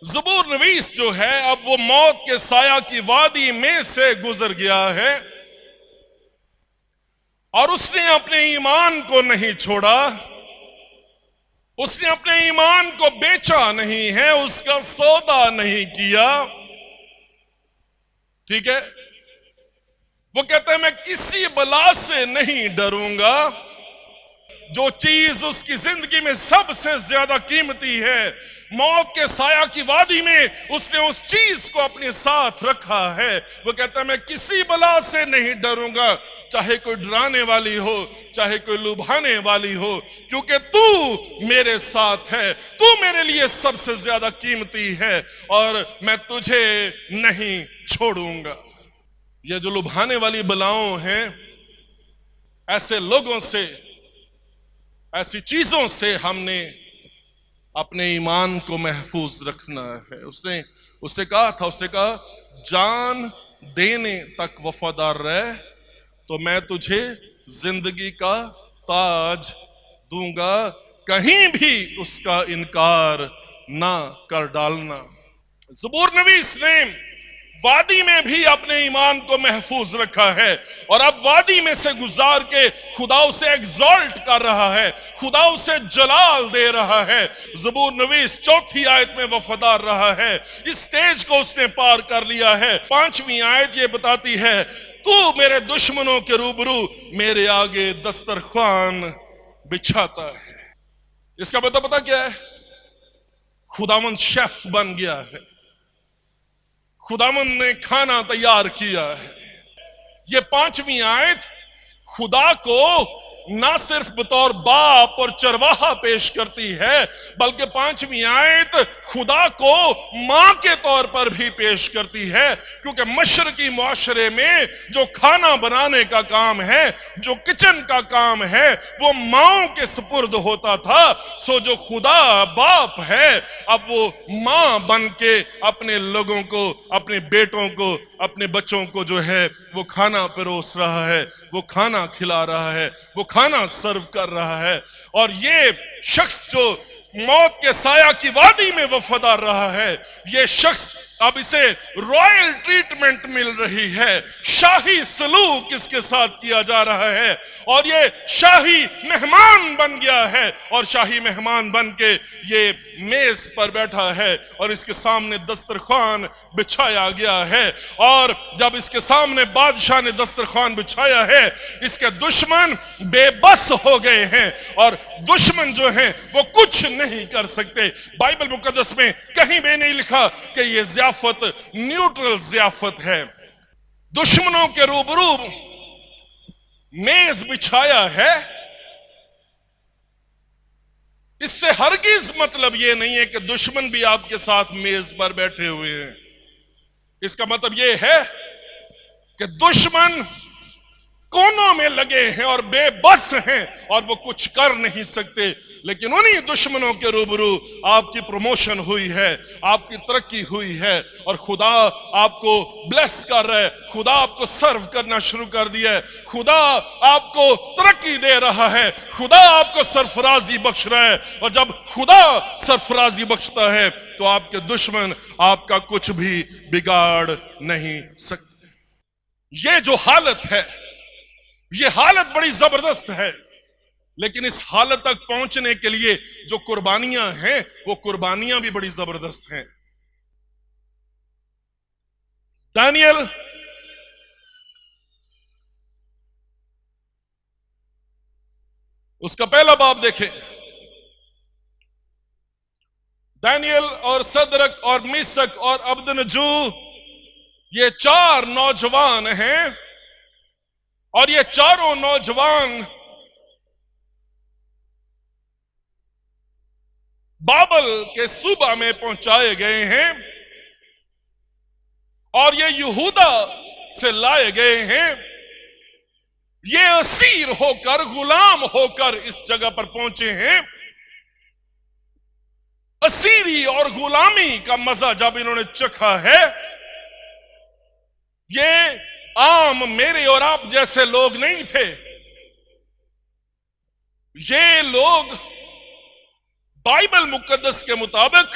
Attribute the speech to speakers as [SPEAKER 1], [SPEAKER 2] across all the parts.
[SPEAKER 1] زبور نویس جو ہے اب وہ موت کے سایہ کی وادی میں سے گزر گیا ہے اور اس نے اپنے ایمان کو نہیں چھوڑا، اس نے اپنے ایمان کو بیچا نہیں ہے، اس کا سودا نہیں کیا. ٹھیک ہے، وہ کہتا ہے میں کسی بلا سے نہیں ڈروں گا. جو چیز اس کی زندگی میں سب سے زیادہ قیمتی ہے، موت کے سایہ کی وادی میں اس نے اس چیز کو اپنے ساتھ رکھا ہے. وہ کہتا ہے میں کسی بلا سے نہیں ڈروں گا، چاہے کوئی ڈرانے والی ہو، چاہے کوئی لبھانے والی ہو، کیونکہ تو میرے ساتھ ہے، تو میرے لیے سب سے زیادہ قیمتی ہے اور میں تجھے نہیں چھوڑوں گا. یہ جو لبھانے والی بلاؤں ہیں، ایسے لوگوں سے، ایسی چیزوں سے ہم نے اپنے ایمان کو محفوظ رکھنا ہے. اس نے کہا جان دینے تک وفادار رہ تو میں تجھے زندگی کا تاج دوں گا، کہیں بھی اس کا انکار نہ کر ڈالنا. زبور نویس نے وادی میں بھی اپنے ایمان کو محفوظ رکھا ہے اور اب وادی میں سے گزار کے خدا اسے ایگزالٹ کر رہا ہے، خدا اسے جلال دے رہا ہے. زبور نویس چوتھی آیت میں وفادار رہا ہے، اس سٹیج کو اس نے پار کر لیا ہے. پانچویں آیت یہ بتاتی ہے تو میرے دشمنوں کے روبرو میرے آگے دسترخوان بچھاتا ہے. اس کا مطلب پتہ کیا ہے؟ خداوند شیف بن گیا ہے، خداوند نے کھانا تیار کیا ہے. یہ پانچویں آیت خدا کو نہ صرف بطور باپ اور چرواہا پیش کرتی ہے، بلکہ پانچویں آیت خدا کو ماں کے طور پر بھی پیش کرتی ہے، کیونکہ مشرقی معاشرے میں جو کھانا بنانے کا کام ہے، جو کچن کا کام ہے، وہ ماؤں کے سپرد ہوتا تھا. سو جو خدا باپ ہے اب وہ ماں بن کے اپنے لوگوں کو، اپنے بیٹوں کو، اپنے بچوں کو جو ہے وہ کھانا پروس رہا ہے، وہ کھانا کھلا رہا ہے، وہ کھانا سرو کر رہا ہے. اور یہ شخص جو موت کے سایہ کی وادی میں وفادار رہا ہے، یہ شخص اب اسے رائل ٹریٹمنٹ مل رہی ہے، شاہی سلوک اس کے ساتھ کیا جا رہا ہے اور یہ شاہی مہمان بن گیا ہے. اور شاہی مہمان بن کے یہ میز پر بیٹھا ہے اور اس کے سامنے دسترخوان بچھایا گیا ہے. اور جب اس کے سامنے بادشاہ نے دسترخوان بچھایا ہے، اس کے دشمن بے بس ہو گئے ہیں اور دشمن جو ہیں وہ کچھ نہیں کر سکتے. بائبل مقدس میں کہیں بھی نہیں لکھا کہ یہ ضیافت نیوٹرل ضیافت ہے. دشمنوں کے روبرو میز بچھایا ہے، اس سے ہرگز مطلب یہ نہیں ہے کہ دشمن بھی آپ کے ساتھ میز پر بیٹھے ہوئے ہیں. اس کا مطلب یہ ہے کہ دشمن کونوں میں لگے ہیں اور بے بس ہیں اور وہ کچھ کر نہیں سکتے، لیکن انہی دشمنوں کے روبرو آپ کی پروموشن ہوئی ہے، آپ کی ترقی ہوئی ہے اور خدا آپ کو بلیس کر رہا ہے، خدا آپ کو سرو کرنا شروع کر دیا ہے، خدا آپ کو ترقی دے رہا ہے، خدا آپ کو سرفرازی بخش رہا ہے. اور جب خدا سرفرازی بخشتا ہے تو آپ کے دشمن آپ کا کچھ بھی بگاڑ نہیں سکتے. یہ جو حالت ہے، یہ حالت بڑی زبردست ہے، لیکن اس حالت تک پہنچنے کے لیے جو قربانیاں ہیں وہ قربانیاں بھی بڑی زبردست ہیں. دانیل اس کا پہلا باب دیکھیں. دانیل اور صدرک اور میثک اور عبدنجو یہ چار نوجوان ہیں اور یہ چاروں نوجوان بابل کے صوبہ میں پہنچائے گئے ہیں اور یہ یہودا سے لائے گئے ہیں. یہ اسیر ہو کر، غلام ہو کر اس جگہ پر پہنچے ہیں. اسیری اور غلامی کا مزہ جب انہوں نے چکھا ہے، یہ عام میرے اور آپ جیسے لوگ نہیں تھے. یہ لوگ بائبل مقدس کے مطابق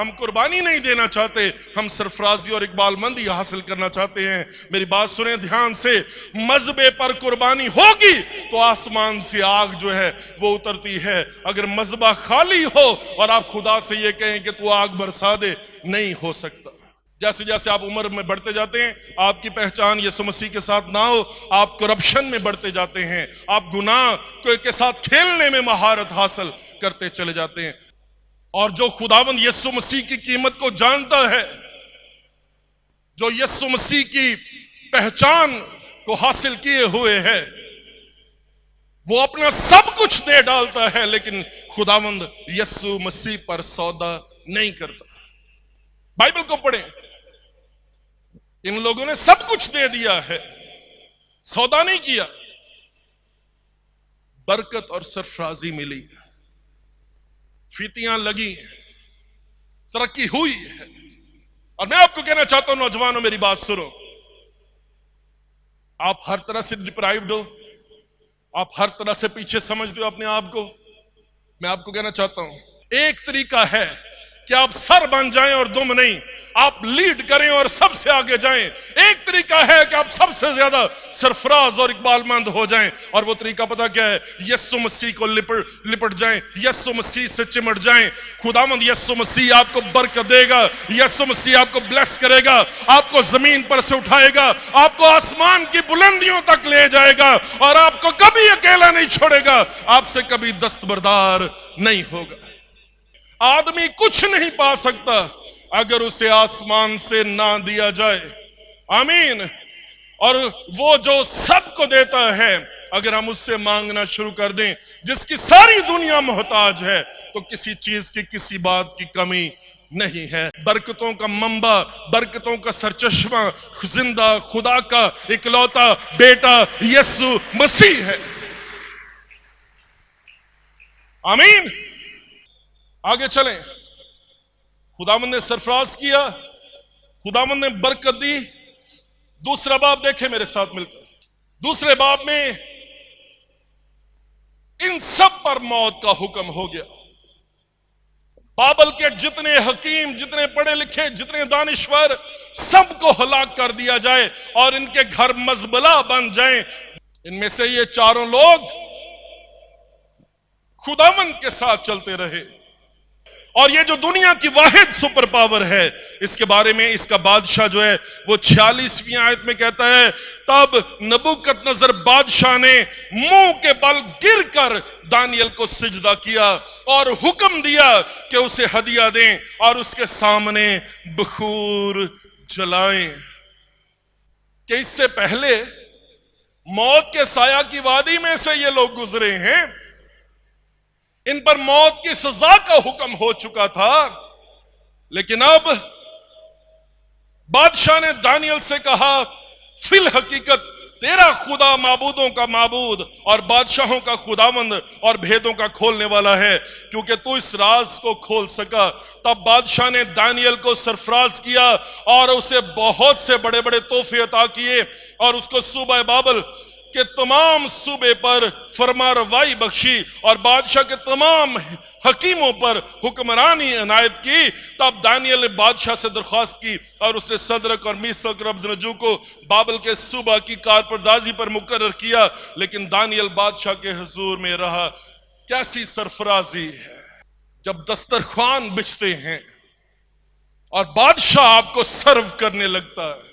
[SPEAKER 1] ہم قربانی نہیں دینا چاہتے، ہم سرفرازی اور اقبال مندی حاصل کرنا چاہتے ہیں۔ میری بات سنیں دھیان سے، مذبے پر قربانی ہوگی تو آسمان سے آگ جو ہے وہ اترتی ہے۔ اگر مذبح خالی ہو اور آپ خدا سے یہ کہیں کہ تو آگ برسا دے، نہیں ہو سکتا۔ جیسے جیسے آپ عمر میں بڑھتے جاتے ہیں، آپ کی پہچان یسوع مسیح کے ساتھ نہ ہو، آپ کرپشن میں بڑھتے جاتے ہیں، آپ گناہ کے ساتھ کھیلنے میں مہارت حاصل کرتے چلے جاتے ہیں۔ اور جو خداوند یسوع مسیح کی قیمت کو جانتا ہے، جو یسوع مسیح کی پہچان کو حاصل کیے ہوئے ہے، وہ اپنا سب کچھ دے ڈالتا ہے، لیکن خداوند یسوع مسیح پر سودا نہیں کرتا۔ بائبل کو پڑھیں، ان لوگوں نے سب کچھ دے دیا ہے، سودا نہیں کیا، برکت اور سرفرازی ملی، فیتیاں لگی، ترقی ہوئی ہے۔ اور میں آپ کو کہنا چاہتا ہوں نوجوانوں، میری بات سنو، آپ ہر طرح سے ڈپرائیوڈ ہو، آپ ہر طرح سے پیچھے سمجھتے ہو اپنے آپ کو، میں آپ کو کہنا چاہتا ہوں ایک طریقہ ہے کہ آپ سر بن جائیں اور دم نہیں، آپ لیڈ کریں اور سب سے آگے جائیں۔ ایک طریقہ ہے کہ آپ سب سے زیادہ سرفراز اور اقبال مند ہو جائیں، اور وہ طریقہ پتہ کیا ہے؟ یسوع مسیح کو لپٹ جائیں، یسوع مسیح سے چمٹ جائیں۔ خداوند یسوع مسیح آپ کو برکت دے گا، یسوع مسیح آپ کو بلیس کرے گا، آپ کو زمین پر سے اٹھائے گا، آپ کو آسمان کی بلندیوں تک لے جائے گا، اور آپ کو کبھی اکیلا نہیں چھوڑے گا، آپ سے کبھی دستبردار نہیں ہوگا۔ آدمی کچھ نہیں پا سکتا اگر اسے آسمان سے نہ دیا جائے، آمین۔ اور وہ جو سب کو دیتا ہے، اگر ہم اس سے مانگنا شروع کر دیں، جس کی ساری دنیا محتاج ہے، تو کسی چیز کی، کسی بات کی کمی نہیں ہے۔ برکتوں کا منبع، برکتوں کا سرچشمہ زندہ خدا کا اکلوتا بیٹا یسوع مسیح ہے، آمین۔ آگے چلیں، خداوند نے سرفراز کیا، خداوند نے برکت دی۔ دوسرا باب دیکھیں میرے ساتھ مل کر، دوسرے باب میں ان سب پر موت کا حکم ہو گیا۔ بابل کے جتنے حکیم، جتنے پڑھے لکھے، جتنے دانشور، سب کو ہلاک کر دیا جائے اور ان کے گھر مزبلہ بن جائیں۔ ان میں سے یہ چاروں لوگ خداوند کے ساتھ چلتے رہے، اور یہ جو دنیا کی واحد سپر پاور ہے، اس کے بارے میں اس کا بادشاہ جو ہے وہ 46ویں آیت میں کہتا ہے، تب نبوکت نظر بادشاہ نے منہ کے بل گر کر دانیل کو سجدہ کیا اور حکم دیا کہ اسے ہدیہ دیں اور اس کے سامنے بخور جلائیں۔ کہ اس سے پہلے موت کے سایہ کی وادی میں سے یہ لوگ گزرے ہیں، ان پر موت کی سزا کا حکم ہو چکا تھا، لیکن اب بادشاہ نے دانیل سے کہا، فی الحقیقت تیرا خدا معبودوں کا معبود اور بادشاہوں کا خداوند اور بھیدوں کا کھولنے والا ہے، کیونکہ تو اس راز کو کھول سکا۔ تب بادشاہ نے دانیل کو سرفراز کیا اور اسے بہت سے بڑے بڑے تحفے عطا کیے، اور اس کو صوبہ بابل کہ تمام صوبے پر فرما روائی بخشی اور بادشاہ کے تمام حکیموں پر حکمرانی عنایت کی۔ تب دانیل نے بادشاہ سے درخواست کی اور اس نے صدرک اور میشک اور عبدنجو کو بابل کے صوبہ کی کارپردازی پر مقرر کیا، لیکن دانیل بادشاہ کے حضور میں رہا۔ کیسی سرفرازی ہے جب دسترخوان بچھتے ہیں اور بادشاہ آپ کو سرو کرنے لگتا ہے،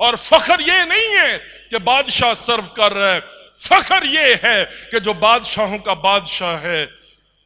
[SPEAKER 1] اور فخر یہ نہیں ہے کہ بادشاہ سرو کر رہا ہے، فخر یہ ہے کہ جو بادشاہوں کا بادشاہ ہے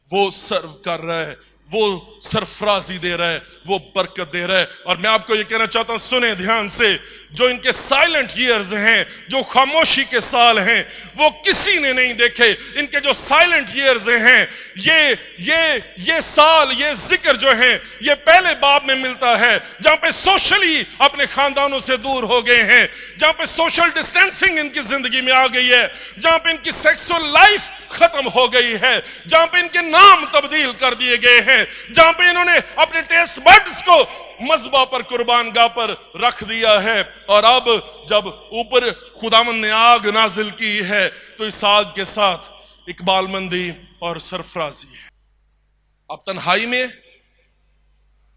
[SPEAKER 1] وہ سرو کر رہا ہے، وہ سرفرازی دے رہا ہے، وہ برکت دے رہا ہے۔ اور میں آپ کو یہ کہنا چاہتا ہوں، سنیں دھیان سے، جو ان کے سائلنٹ ایئرز ہیں، جو خاموشی کے سال ہیں، وہ کسی نے نہیں دیکھے۔ ان کے جو سائلنٹ ایئرز ہیں، یہ سال، یہ ذکر جو ہیں، یہ پہلے باب میں ملتا ہے، جہاں پہ سوشلی اپنے خاندانوں سے دور ہو گئے ہیں، جہاں پہ سوشل ڈسٹینسنگ ان کی زندگی میں آ گئی ہے، جہاں پہ ان کی سیکسول لائف ختم ہو گئی ہے، جہاں پہ ان کے نام تبدیل کر دیے گئے ہیں، جہاں پہ انہوں نے اپنے ٹیسٹ بڈز کو مذبح پر، قربان گاہ پر رکھ دیا ہے۔ اور اب جب اوپر خداوند نے آگ نازل کی ہے تو اس آگ کے ساتھ اقبال مندی اور سرفرازی ہے۔ اب تنہائی میں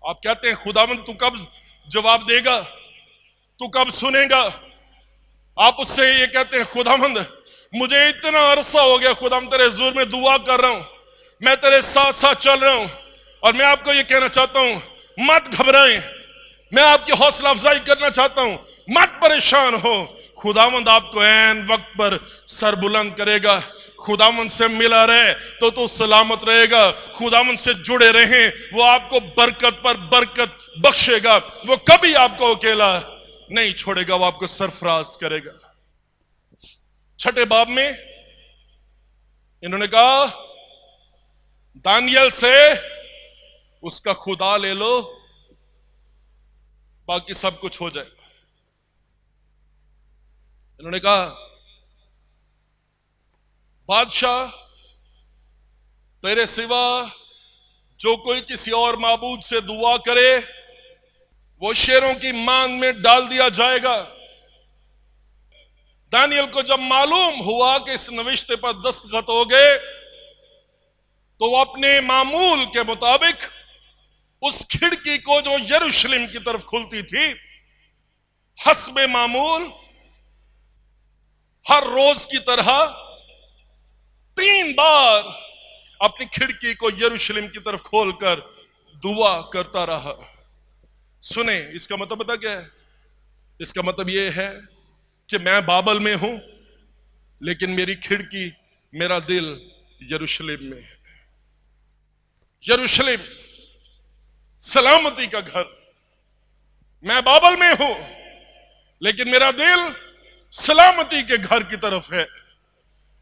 [SPEAKER 1] آپ کہتے ہیں خداوند تو کب جواب دے گا، تو کب سنے گا؟ آپ اس سے یہ کہتے ہیں خداوند مجھے اتنا عرصہ ہو گیا خداوند تیرے حضور میں دعا کر رہا ہوں، میں تیرے ساتھ ساتھ چل رہا ہوں، اور میں آپ کو یہ کہنا چاہتا ہوں مت گھبرائیں، میں آپ کی حوصلہ افزائی کرنا چاہتا ہوں، مت پریشان ہو، خداوند آپ کو عین وقت پر سر بلند کرے گا۔ خداوند سے ملا رہے تو سلامت رہے گا، خداوند سے جڑے رہیں، وہ آپ کو برکت پر برکت بخشے گا، وہ کبھی آپ کو اکیلا نہیں چھوڑے گا، وہ آپ کو سرفراز کرے گا۔ چھٹے باب میں انہوں نے کہا دانیل سے اس کا خدا لے لو، باقی سب کچھ ہو جائے گا۔ انہوں نے کہا بادشاہ تیرے سوا جو کوئی کسی اور معبود سے دعا کرے وہ شیروں کی ماند میں ڈال دیا جائے گا۔ دانیل کو جب معلوم ہوا کہ اس نوشتے پر دستخط ہو گئے تو وہ اپنے معمول کے مطابق اس کھڑکی کو جو یروشلم کی طرف کھلتی تھی حسب معمول ہر روز کی طرح 3 بار اپنی کھڑکی کو یروشلم کی طرف کھول کر دعا کرتا رہا۔ سنیں اس کا مطلب پتہ کیا ہے؟ اس کا مطلب یہ ہے کہ میں بابل میں ہوں لیکن میری کھڑکی میرا دل یروشلم میں ہے۔ یروشلم سلامتی کا گھر، میں بابل میں ہوں لیکن میرا دل سلامتی کے گھر کی طرف ہے۔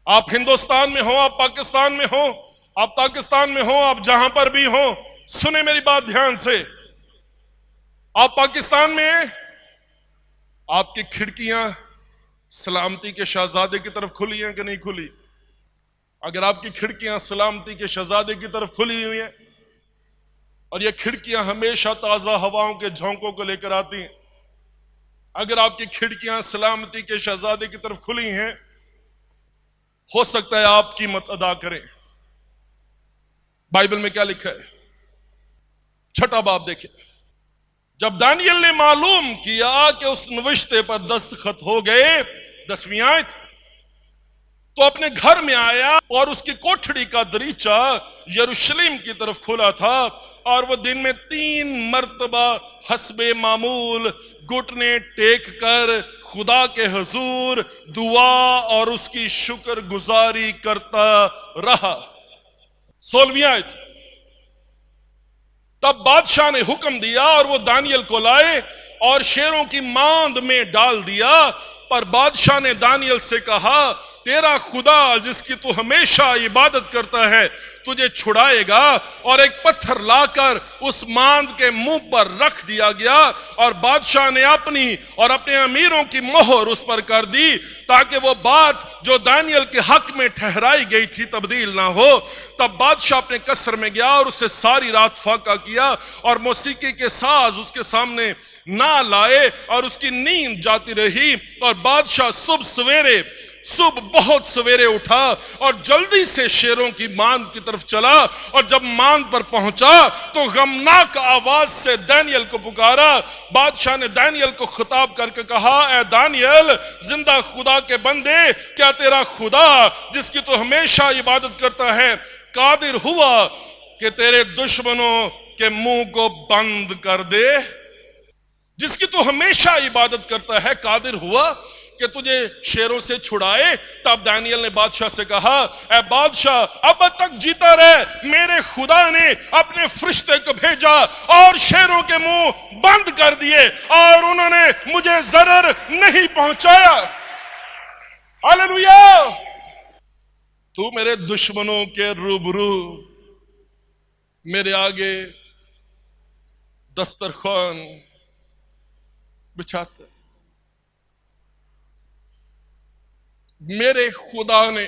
[SPEAKER 1] آپ ہندوستان میں ہوں، آپ پاکستان میں ہوں، آپ پاکستان میں ہوں، آپ جہاں پر بھی ہوں، سنیں میری بات دھیان سے۔ آپ پاکستان میں آپ کی کھڑکیاں سلامتی کے شہزادے کی طرف کھلی ہیں کہ نہیں کھلی؟ اگر آپ کی کھڑکیاں سلامتی کے شہزادے کی طرف کھلی ہوئی ہیں اور یہ کھڑکیاں ہمیشہ تازہ ہواؤں کے جھونکوں کو لے کر آتی ہیں، اگر آپ کی کھڑکیاں سلامتی کے شہزادے کی طرف کھلی ہیں، ہو سکتا ہے آپ قیمت ادا کریں۔ بائبل میں کیا لکھا ہے؟ 6 باب دیکھیں۔ جب دانیل نے معلوم کیا کہ اس نوشتے پر دستخط ہو گئے، 10ویں آیت، تو اپنے گھر میں آیا اور اس کی کوٹھڑی کا دریچہ یروشلم کی طرف کھلا تھا، اور وہ دن میں 3 مرتبہ حسب معمول گھٹنے ٹیک کر خدا کے حضور دعا اور اس کی شکر گزاری کرتا رہا۔ 16ویں آیت، تب بادشاہ نے حکم دیا اور وہ دانیل کو لائے اور شیروں کی ماند میں ڈال دیا، پر بادشاہ نے دانیل سے کہا تیرا خدا جس کی تو ہمیشہ عبادت کرتا ہے تجھے چھڑائے گا، اور ایک پتھر لا کر اس ماند کے منہ پر رکھ دیا گیا، اور بادشاہ نے اپنی اور اپنے امیروں کی مہر اس پر کر دی تاکہ وہ بات جو دانیل کے حق میں ٹھہرائی گئی تھی تبدیل نہ ہو۔ تب بادشاہ اپنے قصر میں گیا اور اسے ساری رات فاقہ کیا اور موسیقی کے ساز اس کے سامنے نہ لائے، اور اس کی نیند جاتی رہی، اور بادشاہ صبح بہت سویرے اٹھا اور جلدی سے شیروں کی ماند کی طرف چلا، اور جب ماند پر پہنچا تو غمناک آواز سے دانیل کو پکارا۔ بادشاہ نے دانیل کو خطاب کر کے کہا اے دانیل زندہ خدا کے بندے، کیا تیرا خدا جس کی تو ہمیشہ عبادت کرتا ہے قادر ہوا کہ تیرے دشمنوں کے منہ کو بند کر دے؟ جس کی تو ہمیشہ عبادت کرتا ہے قادر ہوا کہ تجھے شیروں سے چھڑائے؟ تب دانیل نے بادشاہ سے کہا اے بادشاہ اب تک جیتا رہے، میرے خدا نے اپنے فرشتے کو بھیجا اور شیروں کے منہ بند کر دیے اور انہوں نے مجھے ضرر نہیں پہنچایا۔ ہاللویا! تو میرے دشمنوں کے روبرو میرے آگے دسترخوان بچھاتا، میرے خدا نے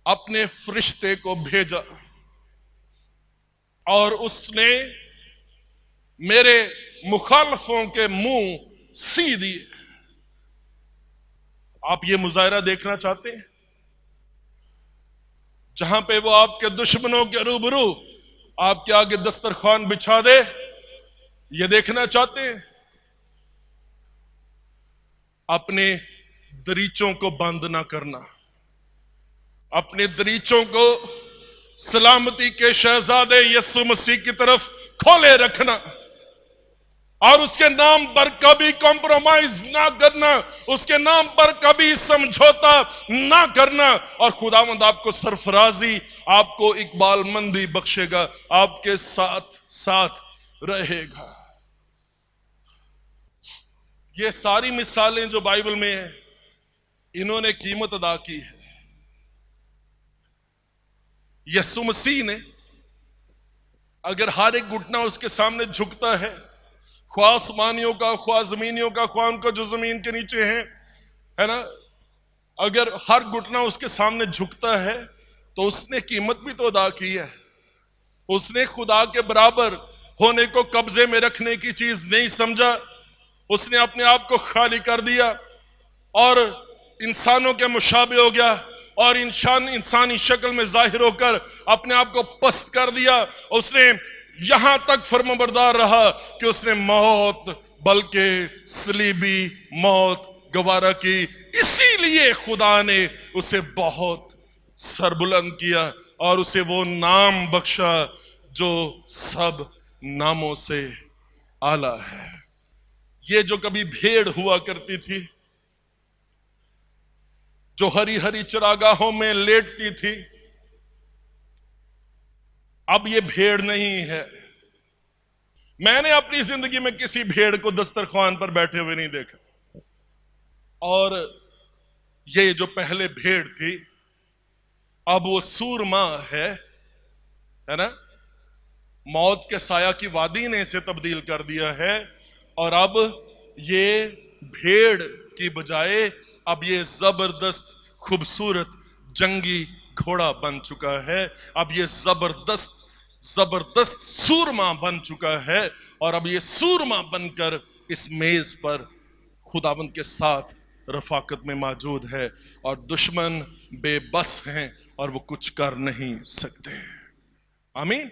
[SPEAKER 1] اپنے فرشتے کو بھیجا اور اس نے میرے مخالفوں کے منہ سی دیے۔ آپ یہ مظاہرہ دیکھنا چاہتے ہیں جہاں پہ وہ آپ کے دشمنوں کے روبرو آپ کے آگے دسترخوان بچھا دے، یہ دیکھنا چاہتے ہیں؟ اپنے دریچوں کو بند نہ کرنا، اپنے دریچوں کو سلامتی کے شہزادے یسوع مسیح کی طرف کھولے رکھنا، اور اس کے نام پر کبھی کمپرومائز نہ کرنا، اس کے نام پر کبھی سمجھوتا نہ کرنا، اور خداوند آپ کو سرفرازی، آپ کو اقبال مندی بخشے گا، آپ کے ساتھ ساتھ رہے گا۔ یہ ساری مثالیں جو بائبل میں ہیں، انہوں نے قیمت ادا کی ہے۔ یسوع مسیح نے اگر ہر ایک گھٹنا اس کے سامنے جھکتا ہے، خواہ آسمانیوں کا، خواہ زمینیوں کا، خواہ ان کا جو زمین کے نیچے ہیں، ہے نا، اگر ہر گھٹنا اس کے سامنے جھکتا ہے تو اس نے قیمت بھی تو ادا کی ہے۔ اس نے خدا کے برابر ہونے کو قبضے میں رکھنے کی چیز نہیں سمجھا، اس نے اپنے آپ کو خالی کر دیا اور انسانوں کے مشابہ ہو گیا، اور انسانی شکل میں ظاہر ہو کر اپنے آپ کو پست کر دیا۔ اس نے یہاں تک فرمانبردار رہا کہ اس نے موت، بلکہ صلیبی موت گوارا کی۔ اسی لیے خدا نے اسے بہت سربلند کیا اور اسے وہ نام بخشا جو سب ناموں سے اعلیٰ ہے۔ یہ جو کبھی بھیڑ ہوا کرتی تھی، جو ہری ہری چراگاہوں میں لیٹتی تھی، اب یہ بھیڑ نہیں ہے۔ میں نے اپنی زندگی میں کسی بھیڑ کو دسترخوان پر بیٹھے ہوئے نہیں دیکھا، اور یہ جو پہلے بھیڑ تھی اب وہ سورما ہے نا، موت کے سایہ کی وادی نے اسے تبدیل کر دیا ہے، اور اب یہ بھیڑ کی بجائے اب یہ زبردست خوبصورت جنگی گھوڑا بن چکا ہے۔ اب یہ زبردست سورما بن چکا ہے، اور اب یہ سورما بن کر اس میز پر خداوند کے ساتھ رفاقت میں موجود ہے، اور دشمن بے بس ہیں اور وہ کچھ کر نہیں سکتے۔ آمین۔